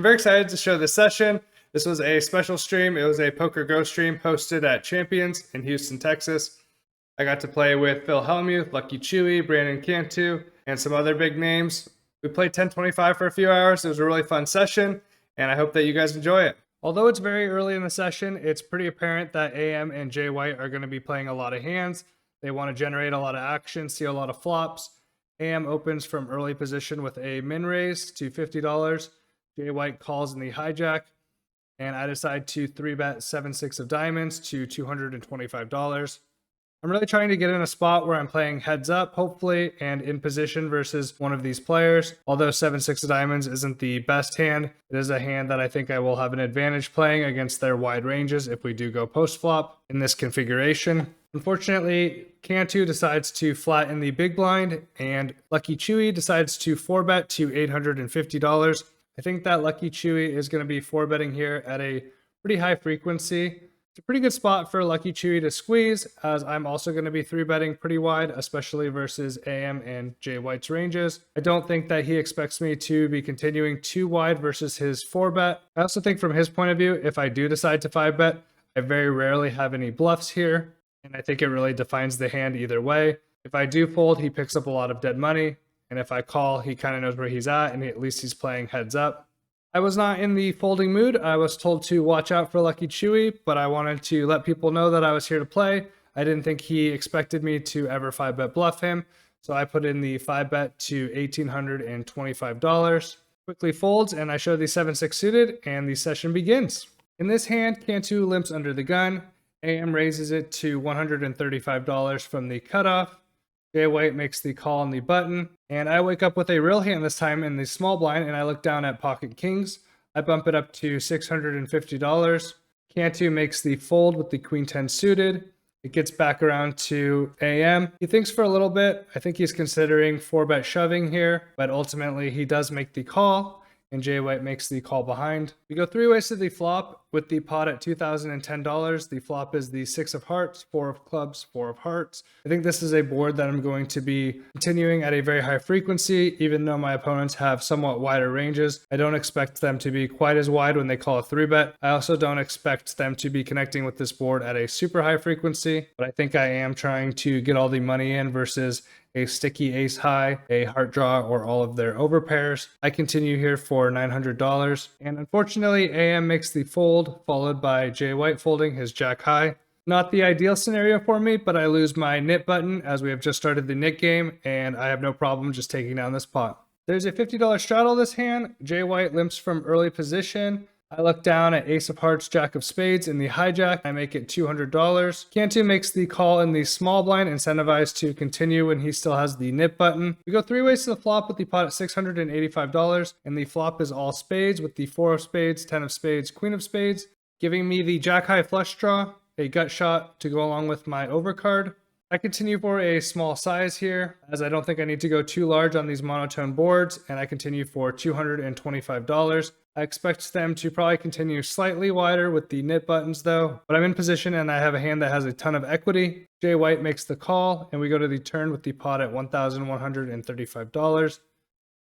I'm very excited to show this session. This was a special stream. It was a PokerGo stream hosted at Champions in Houston, Texas. I got to play with Phil Helmuth, Lucky Chewy, Brandon Cantu, and some other big names. We played 1025 for a few hours. It was a really fun session, and I hope that you guys enjoy it. Although it's very early in the session, it's pretty apparent that AM and Jay White are going to be playing a lot of hands. They want to generate a lot of action, see a lot of flops. AM opens from early position with a min raise to $50. Jay White calls in the hijack, and I decide to 3-bet 7-6 of diamonds to $225. I'm really trying to get in a spot where I'm playing heads up, hopefully, and in position versus one of these players. Although 7-6 of diamonds isn't the best hand, it is a hand that I think I will have an advantage playing against their wide ranges if we do go post-flop in this configuration. Unfortunately, Cantu decides to flatten the big blind, and Lucky Chewy decides to 4-bet to $850. I think that Lucky Chewy is going to be 4-betting here at a pretty high frequency. It's a pretty good spot for Lucky Chewy to squeeze, as I'm also going to be 3-betting pretty wide, especially versus AM and Jay White's ranges. I don't think that he expects me to be continuing too wide versus his 4-bet. I also think from his point of view, if I do decide to 5-bet, I very rarely have any bluffs here, and I think it really defines the hand either way. If I do fold, he picks up a lot of dead money. And if I call, he kind of knows where he's at, and at least he's playing heads up. I was not in the folding mood. I was told to watch out for Lucky Chewy, but I wanted to let people know that I was here to play. I didn't think he expected me to ever 5-bet bluff him, so I put in the 5-bet to $1,825. Quickly folds, and I show the 7-6 suited, and the session begins. In this hand, Cantu limps under the gun. AM raises it to $135 from the cutoff. Jay White makes the call on the button, and I wake up with a real hand this time in the small blind, and I look down at pocket kings. I bump it up to $650. Cantu makes the fold with the queen 10 suited. It gets back around to AM. He thinks for a little bit. I think he's considering 4-bet shoving here, but ultimately he does make the call, and Jay White makes the call behind. We go 3 ways to the flop with the pot at $2,010. The flop is the 6 of hearts, 4 of clubs, 4 of hearts. I think this is a board that I'm going to be continuing at a very high frequency, even though my opponents have somewhat wider ranges. I don't expect them to be quite as wide when they call a 3-bet. I also don't expect them to be connecting with this board at a super high frequency, but I think I am trying to get all the money in versus a sticky ace high, a heart draw, or all of their overpairs. I continue here for $900, and unfortunately AM makes the fold, followed by Jay White folding his jack high. Not the ideal scenario for me, but I lose my nit button as we have just started the nit game, and I have no problem just taking down this pot. There's a $50 straddle this hand. Jay White limps from early position. I look down at ace of hearts, jack of spades in the hijack. I make it $200. Cantu makes the call in the small blind, incentivized to continue when he still has the nip button. We go 3 ways to the flop with the pot at $685, and the flop is all spades with the 4 of spades, 10 of spades, queen of spades, giving me the jack high flush draw, a gut shot to go along with my overcard. I continue for a small size here, as I don't think I need to go too large on these monotone boards, and I continue for $225. I expect them to probably continue slightly wider with the nit buttons though, but I'm in position and I have a hand that has a ton of equity. Jay White makes the call, and we go to the turn with the pot at $1,135.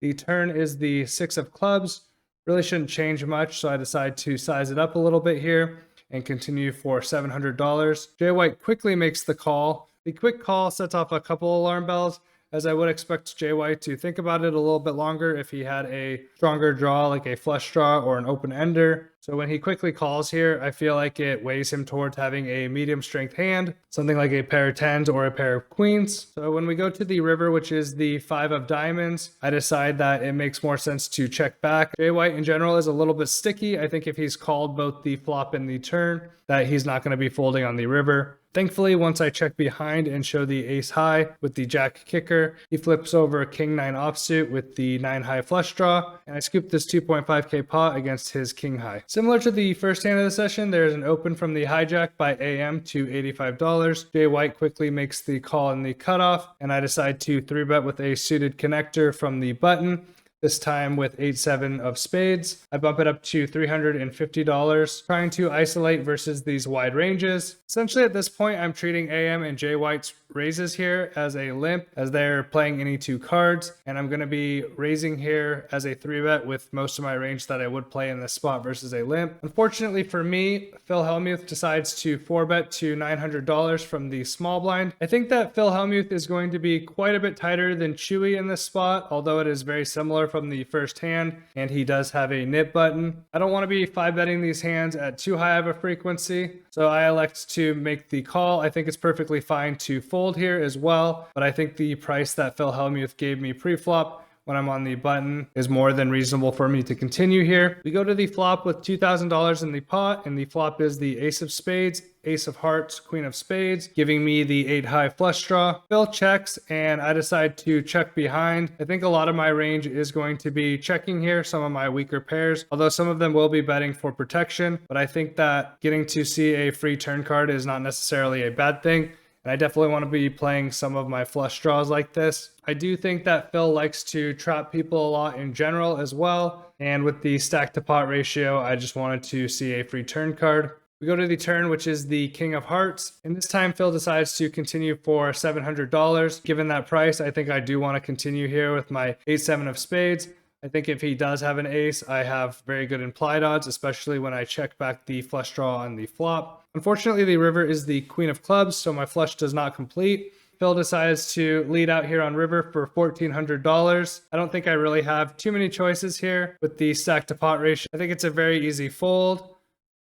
The turn is the 6 of clubs. Really shouldn't change much, so I decide to size it up a little bit here and continue for $700. Jay White quickly makes the call. The quick call sets off a couple alarm bells, as I would expect Jay White to think about it a little bit longer if he had a stronger draw like a flush draw or an open ender. So when he quickly calls here, I feel like it weighs him towards having a medium strength hand, something like a pair of 10s or a pair of queens. So when we go to the river, which is the 5 of diamonds, I decide that it makes more sense to check back. Jay White in general is a little bit sticky. I think if he's called both the flop and the turn, that he's not going to be folding on the river. Thankfully, once I check behind and show the ace high with the jack kicker, he flips over king 9 offsuit with the 9 high flush draw, and I scoop this 2.5k pot against his king high. Similar to the first hand of the session, there is an open from the hijack by AM to $85. Jay White quickly makes the call in the cutoff, and I decide to 3-bet with a suited connector from the button. this time with 8-7 of spades. I bump it up to $350, trying to isolate versus these wide ranges. Essentially at this point, I'm treating AM and J White's raises here as a limp, as they're playing any two cards, and I'm going to be raising here as a 3-bet with most of my range that I would play in this spot versus a limp. Unfortunately for me, Phil Helmuth decides to 4-bet to $900 from the small blind. I think that Phil Helmuth is going to be quite a bit tighter than Chewy in this spot, although it is very similar from the first hand, and he does have a nip button. I don't want to be 5-betting these hands at too high of a frequency, so I elect to make the call. I think it's perfectly fine to fold here as well, but I think the price that Phil Helmuth gave me pre-flop when I'm on the button is more than reasonable for me to continue here. We go to the flop with $2,000 in the pot, and the flop is the ace of spades, ace of hearts, queen of spades, giving me the 8-high flush draw. Phil checks, and I decide to check behind. I think a lot of my range is going to be checking here, some of my weaker pairs, although some of them will be betting for protection, but I think that getting to see a free turn card is not necessarily a bad thing. And I definitely want to be playing some of my flush draws like this. I do think that Phil likes to trap people a lot in general as well. And with the stack to pot ratio, I just wanted to see a free turn card. We go to the turn, which is the king of hearts. And this time Phil decides to continue for $700. Given that price, I think I do want to continue here with my 8-7 of spades. I think if he does have an ace, I have very good implied odds, especially when I check back the flush draw on the flop. Unfortunately, the river is the queen of clubs, so my flush does not complete. Phil decides to lead out here on river for $1,400. I don't think I really have too many choices here with the stack to pot ratio. I think it's a very easy fold.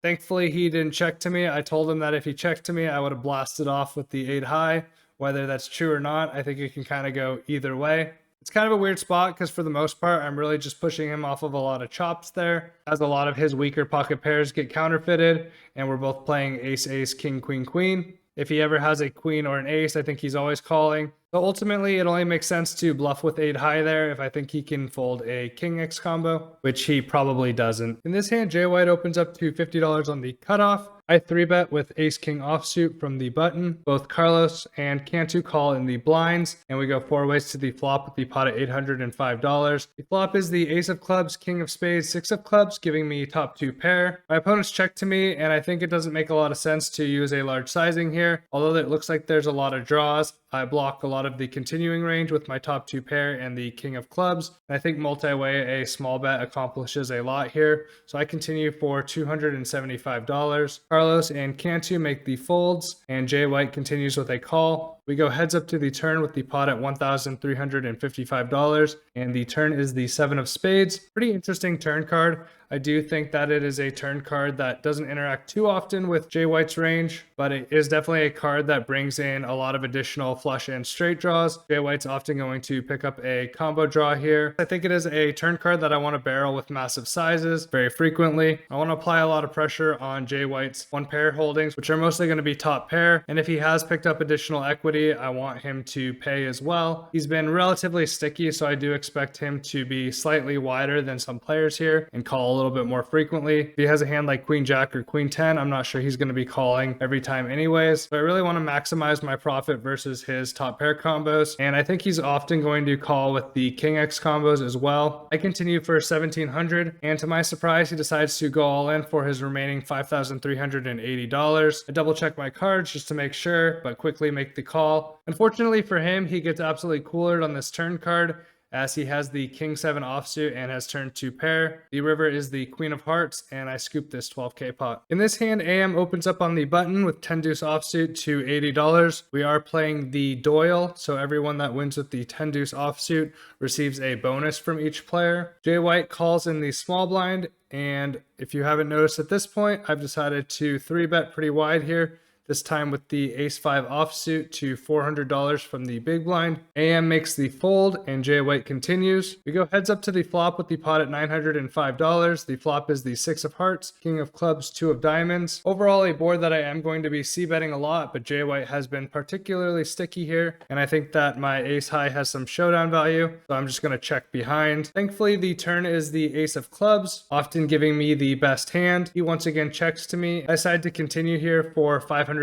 Thankfully, he didn't check to me. I told him that if he checked to me, I would have blasted off with the 8-high. Whether that's true or not, I think it can kind of go either way. It's kind of a weird spot because for the most part, I'm really just pushing him off of a lot of chops there, as a lot of his weaker pocket pairs get counterfeited, and we're both playing ace, ace, king, queen, queen. If he ever has a queen or an ace, I think he's always calling. So ultimately, it only makes sense to bluff with 8-high there if I think he can fold a king X combo, which he probably doesn't. In this hand, J White opens up to $50 on the cutoff. I 3-bet with ace-king offsuit from the button. Both Carlos and Cantu call in the blinds, and we go 4 ways to the flop with the pot at $805. The flop is the ace of clubs, king of spades, 6 of clubs, giving me top 2 pair. My opponent's check to me, and I think it doesn't make a lot of sense to use a large sizing here. Although it looks like there's a lot of draws, I block a lot of the continuing range with my top 2 pair and the king of clubs. And I think multi-way, a small bet accomplishes a lot here. So I continue for $275. Carlos and Cantu make the folds, and J White continues with a call. We go heads up to the turn with the pot at $1,355, and the turn is the 7 of spades. Pretty interesting turn card. I do think that it is a turn card that doesn't interact too often with J White's range, but it is definitely a card that brings in a lot of additional flush and straight draws. J White's often going to pick up a combo draw here. I think it is a turn card that I want to barrel with massive sizes very frequently. I want to apply a lot of pressure on J White's 1-pair holdings, which are mostly going to be top pair. And if he has picked up additional equity, I want him to pay as well. He's been relatively sticky, so I do expect him to be slightly wider than some players here and call a little bit more frequently. If he has a hand like queen jack or queen 10, I'm not sure he's going to be calling every time anyways. But I really want to maximize my profit versus his top pair combos, and I think he's often going to call with the king X combos as well. I continue for $1,700, and to my surprise, he decides to go all in for his remaining $5,380. I double check my cards just to make sure, but quickly make the call. Unfortunately for him, he gets absolutely coolered on this turn card, as he has the king 7 offsuit and has turned 2 pair. The river is the queen of hearts, and I scoop this 12K pot. In this hand, AM opens up on the button with 10 deuce offsuit to $80. We are playing the Doyle, so everyone that wins with the 10 deuce offsuit receives a bonus from each player. J White calls in the small blind, and if you haven't noticed at this point, I've decided to 3-bet pretty wide here. This time with the ace-5 offsuit to $400 from the big blind. AM makes the fold, and J White continues. We go heads up to the flop with the pot at $905. The flop is the 6 of hearts, king of clubs, 2 of diamonds. Overall, a board that I am going to be c-betting a lot, but J White has been particularly sticky here, and I think that my ace-high has some showdown value, so I'm just going to check behind. Thankfully, the turn is the ace of clubs, often giving me the best hand. He once again checks to me. I decide to continue here for $550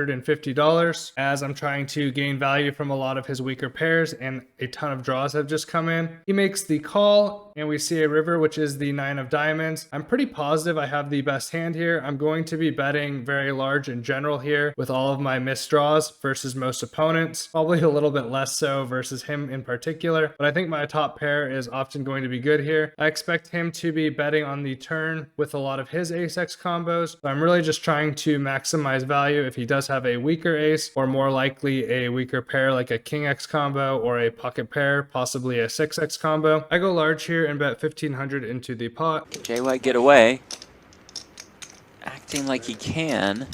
as I'm trying to gain value from a lot of his weaker pairs, and a ton of draws have just come in. He makes the call, and we see a river, which is the 9 of diamonds. I'm pretty positive I have the best hand here. I'm going to be betting very large in general here with all of my missed draws versus most opponents. Probably a little bit less so versus him in particular, but I think my top pair is often going to be good here. I expect him to be betting on the turn with a lot of his ace-x combos, so I'm really just trying to maximize value if he does have a weaker ace, or more likely a weaker pair like a king-x combo or a pocket pair, possibly a 6x combo. I go large here and bet 1500 into the pot. Jay White get away, acting like he can.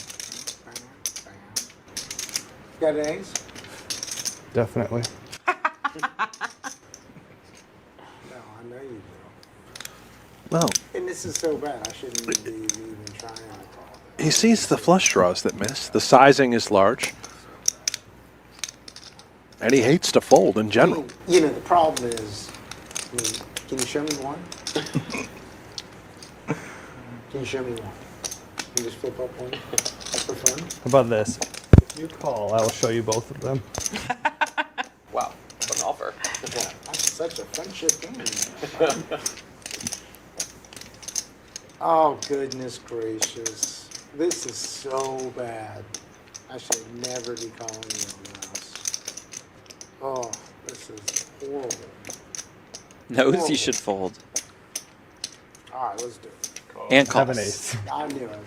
Got an ace? Definitely. No, I know you do. Well, And this is so bad, I shouldn't be even trying to call it. he sees the flush draws that miss. The sizing is large. And he hates to fold in general. You know, the problem is, I mean, can you show me one? Can you show me one? You just flip up one for fun? How about this? If you call, I will show you both of them. Wow, what an offer. That's such a friendship game. Oh, goodness gracious. This is so bad. I should never be calling you on this. Oh, this is horrible. Knows you should fold. All right, let's do it. And Have an calls. ace. I knew it.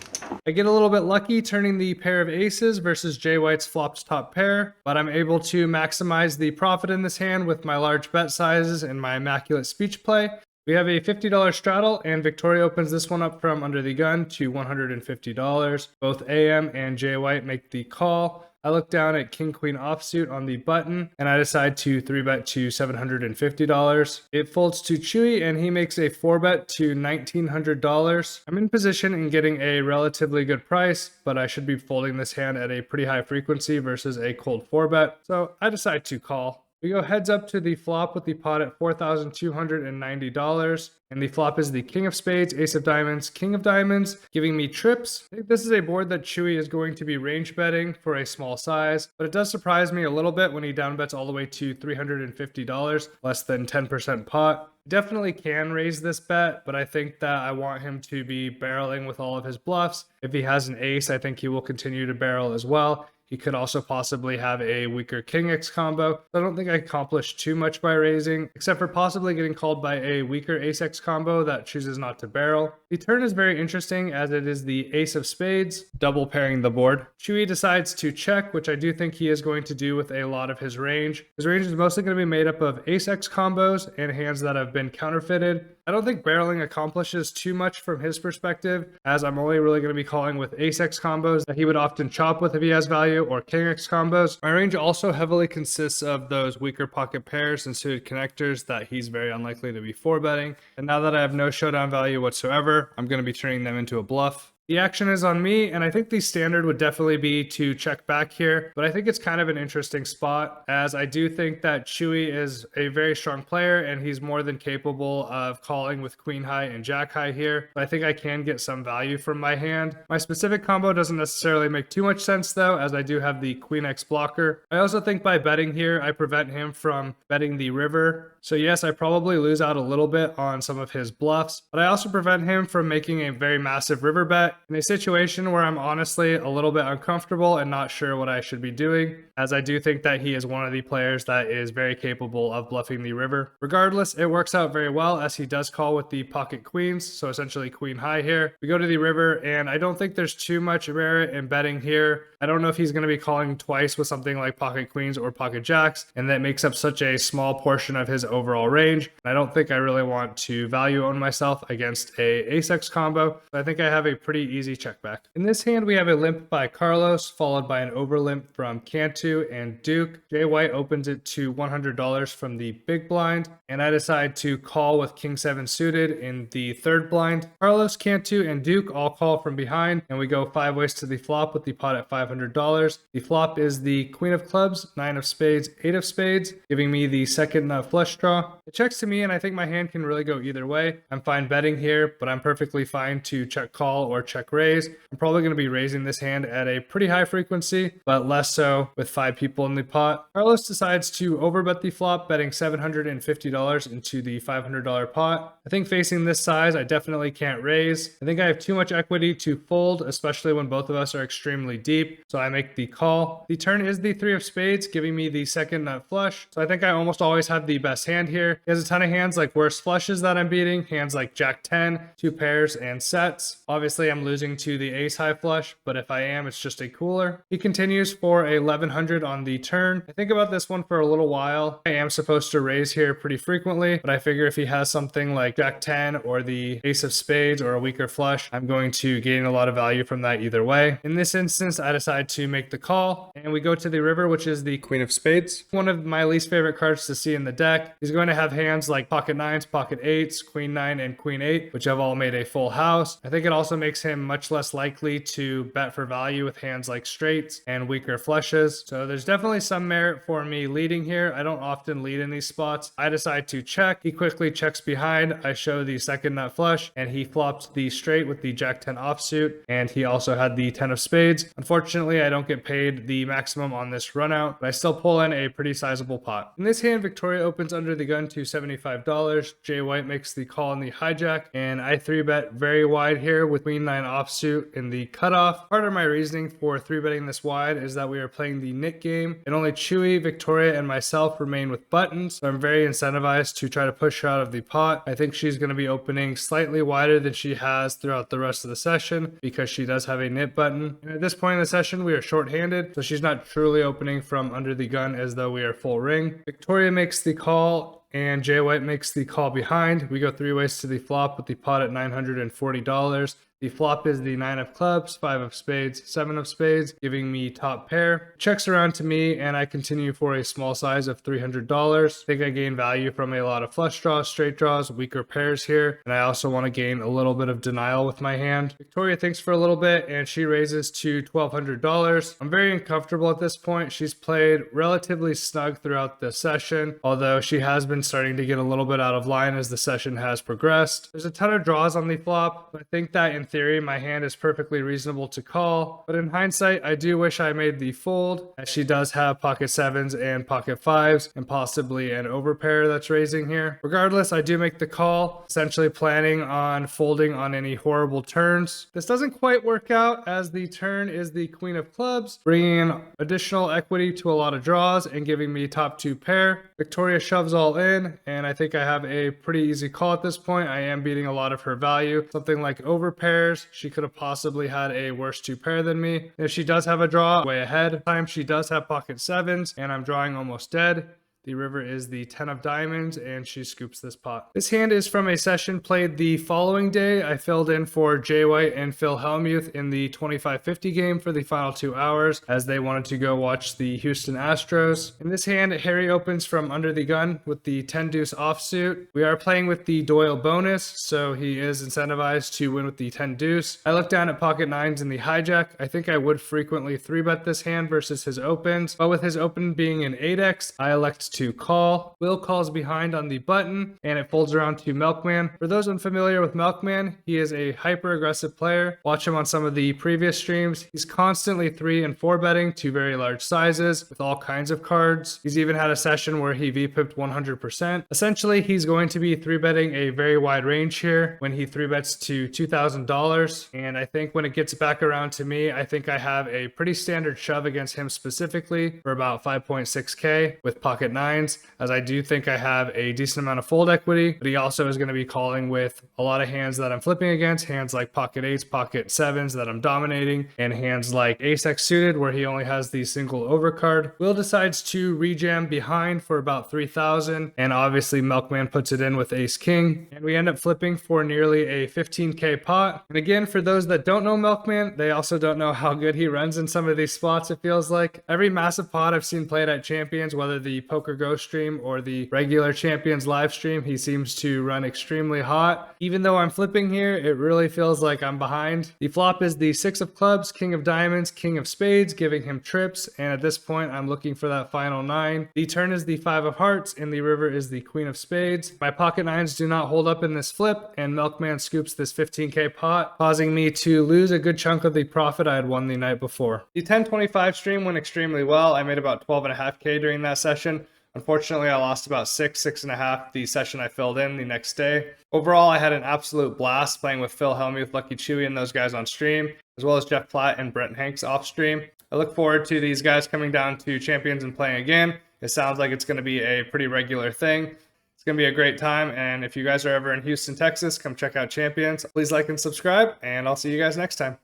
I get a little bit lucky turning the pair of aces versus Jay White's flopped top pair, but I'm able to maximize the profit in this hand with my large bet sizes and my immaculate speech play. We have a $50 straddle, and Victoria opens this one up from under the gun to $150. Both AM and Jay White make the call. I look down at King Queen offsuit on the button, and I decide to 3-bet to $750. It folds to Chewy, and he makes a 4-bet to $1,900. I'm in position and getting a relatively good price, but I should be folding this hand at a pretty high frequency versus a cold 4-bet, so I decide to call. We go heads up to the flop with the pot at $4,290, and the flop is the king of spades, ace of diamonds, king of diamonds, giving me trips. I think this is a board that Chewy is going to be range betting for a small size, but it does surprise me a little bit when he down bets all the way to $350, less than 10% pot. Definitely can raise this bet, but I think that I want him to be barreling with all of his bluffs. If he has an ace, I think he will continue to barrel as well. He could also possibly have a weaker King X combo. I don't think I accomplished too much by raising, except for possibly getting called by a weaker Ace X combo that chooses not to barrel. The turn is very interesting as it is the Ace of Spades, double pairing the board. Chewy decides to check, which I do think he is going to do with a lot of his range. His range is mostly going to be made up of Ace X combos and hands that have been counterfeited. I don't think barreling accomplishes too much from his perspective, as I'm only really going to be calling with Ace X combos that he would often chop with if he has value, or King X combos. My range also heavily consists of those weaker pocket pairs and suited connectors that he's very unlikely to be 4-betting. And now that I have no showdown value whatsoever, I'm going to be turning them into a bluff. The action is on me, and I think the standard would definitely be to check back here, but I think it's kind of an interesting spot, as I do think that Chewy is a very strong player, and he's more than capable of calling with queen high and jack high here. But I think I can get some value from my hand. My specific combo doesn't necessarily make too much sense though, as I do have the queen X blocker. I also think by betting here, I prevent him from betting the river. So yes, I probably lose out a little bit on some of his bluffs, but I also prevent him from making a very massive river bet in a situation where I'm honestly a little bit uncomfortable and not sure what I should be doing, as I do think that he is one of the players that is very capable of bluffing the river. Regardless, it works out very well as he does call with the pocket queens, so essentially queen high here. We go to the river, and I don't think there's too much merit in betting here. I don't know if he's going to be calling twice with something like pocket queens or pocket jacks, and that makes up such a small portion of his overall range. I don't think I really want to value own myself against a ace-x combo, but I think I have a pretty easy check back. In this hand, we have a limp by Carlos, followed by an over limp from Cantu and Duke. Jay White opens it to $100 from the big blind, and I decide to call with King 7 suited in the third blind. Carlos, Cantu, and Duke all call from behind, and we go 5 ways to the flop with the pot at $500. The flop is the Queen of Clubs, 9 of Spades, 8 of Spades, giving me the second flush draw. It checks to me, and I think my hand can really go either way. I'm fine betting here, but I'm perfectly fine to check call or check check raise. I'm probably going to be raising this hand at a pretty high frequency, but less so with 5 people in the pot. Carlos decides to overbet the flop, betting $750 into the $500 pot. I think facing this size, I definitely can't raise. I think I have too much equity to fold, especially when both of us are extremely deep. So I make the call. The turn is the 3 of spades, giving me the second nut flush. So I think I almost always have the best hand here. He has a ton of hands like worse flushes that I'm beating, hands like Jack 10, 2 pairs, and sets. Obviously, I'm losing to the ace high flush, but if I am, it's just a cooler. He continues for a 1100 on the turn. I think about this one for a little while. I am supposed to raise here pretty frequently, but I figure if he has something like Jack 10 or the ace of spades or a weaker flush, I'm going to gain a lot of value from that either way. In this instance, I decide to make the call, and we go to the river, which is the queen of spades. One of my least favorite cards to see in the deck. He's going to have hands like pocket nines, pocket eights, queen 9, and queen 8, which have all made a full house. I think it also makes him much less likely to bet for value with hands like straights and weaker flushes. So there's definitely some merit for me leading here. I don't often lead in these spots. I decide to check. He quickly checks behind. I show the second nut flush, and he flopped the straight with the Jack 10 offsuit, and he also had the 10 of spades. Unfortunately, I don't get paid the maximum on this run out, but I still pull in a pretty sizable pot. In this hand, Victoria opens under the gun to $75. Jay White makes the call on the hijack, and I 3-bet very wide here with queen 9 offsuit in the cutoff. Part of my reasoning for 3-betting this wide is that we are playing the Nick game, and only Chewy, Victoria, and myself remain with buttons, so I'm very incentivized to try to push her out of the pot. I think she's going to be opening slightly wider than she has throughout the rest of the session because she does have a nip button. And at this point in the session, we are short-handed, so she's not truly opening from under the gun as though we are full ring. Victoria makes the call, and Jay White makes the call behind. We go 3 ways to the flop with the pot at $940. The flop is the 9 of clubs, 5 of spades, 7 of spades, giving me top pair. Checks around to me, and I continue for a small size of $300. I think I gain value from a lot of flush draws, straight draws, weaker pairs here, and I also want to gain a little bit of denial with my hand. Victoria thinks for a little bit, and she raises to $1,200. I'm very uncomfortable at this point. She's played relatively snug throughout the session, although she has been starting to get a little bit out of line as the session has progressed. There's a ton of draws on the flop. I think that in theory, my hand is perfectly reasonable to call, but in hindsight, I do wish I made the fold, as she does have pocket 7s and pocket 5s, and possibly an overpair that's raising here. Regardless, I do make the call, essentially planning on folding on any horrible turns. This doesn't quite work out, as the turn is the queen of clubs, bringing in additional equity to a lot of draws and giving me top 2 pair. Victoria shoves all in, and I think I have a pretty easy call at this point. I am beating a lot of her value, something like overpair. She could have possibly had a worse 2 pair than me. If she does have a draw, way ahead. Time she does have pocket 7s, and I'm drawing almost dead. The river is the 10 of diamonds, and she scoops this pot. This hand is from a session played the following day. I filled in for Jay White and Phil Helmuth in the 25-50 game for the final 2 hours, as they wanted to go watch the Houston Astros. In this hand, Harry opens from under the gun with the 10 deuce offsuit. We are playing with the Doyle bonus, so he is incentivized to win with the 10 deuce. I look down at pocket 9s in the hijack. I think I would frequently 3-bet this hand versus his opens, but with his open being an 8x, I elect to call. Will calls behind on the button, and it folds around to Milkman. For those unfamiliar with Milkman, he is a hyper aggressive player. Watch him on some of the previous streams. He's constantly 3 and 4 betting to very large sizes with all kinds of cards. He's even had a session where he VPIP'd 100%. Essentially, he's going to be 3-betting a very wide range here when he 3-bets to $2,000, and I think when it gets back around to me, I think I have a pretty standard shove against him specifically for about 5.6k with pocket 9, as I do think I have a decent amount of fold equity, but he also is going to be calling with a lot of hands that I'm flipping against, hands like pocket 8s, pocket 7s that I'm dominating, and hands like ace X suited where he only has the single overcard. Will decides to rejam behind for about 3,000, and obviously Milkman puts it in with ace king, and we end up flipping for nearly a 15k pot. And again, for those that don't know Milkman, they also don't know how good he runs in some of these spots. It feels like every massive pot I've seen played at Champions, whether the PokerGo PokerGo stream or the regular Champions live stream, he seems to run extremely hot. Even though I'm flipping here, it really feels like I'm behind. The flop is the 6 of clubs, king of diamonds, king of spades, giving him trips, and at this point I'm looking for that final 9. The turn is the 5 of hearts, and the river is the queen of spades. My pocket nines do not hold up in this flip, and Milkman scoops this 15k pot, causing me to lose a good chunk of the profit I had won the night before. The 1025 stream went extremely well. I made about 12.5k during that session. Unfortunately, I lost about 6.5 the session I filled in the next day. Overall, I had an absolute blast playing with Phil Helmuth, Lucky Chewy, and those guys on stream, as well as Jeff Platt and Brent Hanks off stream. I look forward to these guys coming down to Champions and playing again. It sounds like it's going to be a pretty regular thing. It's going to be a great time, and if you guys are ever in Houston, Texas, come check out Champions. Please like and subscribe, and I'll see you guys next time.